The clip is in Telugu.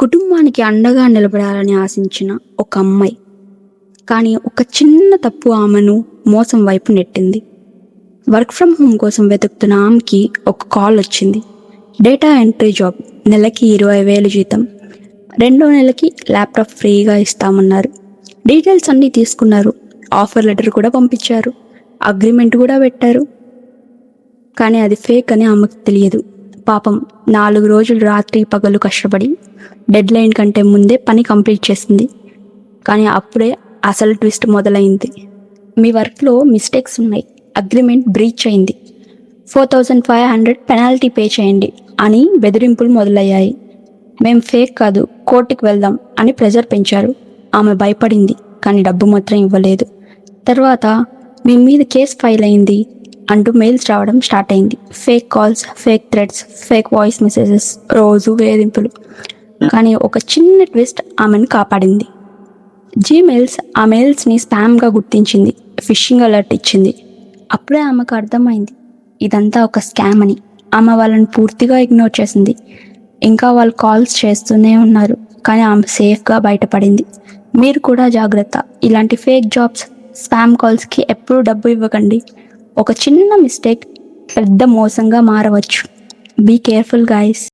కుటుంబానికి అండగా నిలబడాలని ఆశించిన ఒక అమ్మాయి. కానీ ఒక చిన్న తప్పు ఆమెను మోసం వైపు నెట్టింది. వర్క్ ఫ్రమ్ హోమ్ కోసం వెతుకుతున్న ఆమెకి ఒక కాల్ వచ్చింది. డేటా ఎంట్రీ జాబ్, నెలకి 20,000 జీతం, రెండో నెలకి ల్యాప్టాప్ ఫ్రీగా ఇస్తామన్నారు. డీటెయిల్స్ అన్నీ తీసుకున్నారు. ఆఫర్ లెటర్ కూడా పంపించారు. అగ్రిమెంట్ కూడా పెట్టారు. కానీ అది ఫేక్ అని ఆమెకు తెలియదు. పాపం 4 రోజులు రాత్రి పగలు కష్టపడి డెడ్ లైన్ కంటే ముందే పని కంప్లీట్ చేసింది. కానీ అప్పుడే అసలు ట్విస్ట్ మొదలైంది. మీ వర్క్లో మిస్టేక్స్ ఉన్నాయి, అగ్రిమెంట్ బ్రీచ్ అయింది, 4,500 పెనాల్టీ పే చేయండి అని బెదిరింపులు మొదలయ్యాయి. మేం ఫేక్ కాదు, కోర్టుకు వెళ్దాం అని ప్రెజర్ పెంచారు. ఆమె భయపడింది, కానీ డబ్బు మాత్రం ఇవ్వలేదు. తర్వాత మీ మీద కేసు ఫైల్ అయింది అంటూ మెయిల్స్ రావడం స్టార్ట్ అయింది. Fake calls, fake threads, fake voice messages, రోజు వేధింపులు. కానీ ఒక చిన్న ట్విస్ట్ ఆమెను కాపాడింది. జీమెయిల్స్ ఆ మెయిల్స్ని స్పామ్గా గుర్తించింది, ఫిషింగ్ అలర్ట్ ఇచ్చింది. అప్పుడే ఆమెకు అర్థమైంది ఇదంతా ఒక స్కామ్ అని. ఆమె వాళ్ళని పూర్తిగా ఇగ్నోర్ చేసింది. ఇంకా వాళ్ళు కాల్స్ చేస్తూనే ఉన్నారు, కానీ ఆమె సేఫ్గా బయటపడింది. మీరు కూడా జాగ్రత్త, ఇలాంటి ఫేక్ జాబ్స్, స్పామ్ కాల్స్కి ఎప్పుడూ డబ్బు ఇవ్వకండి. ఒక చిన్న మిస్టేక్ పెద్ద మోసంగా మారవచ్చు. Be careful guys.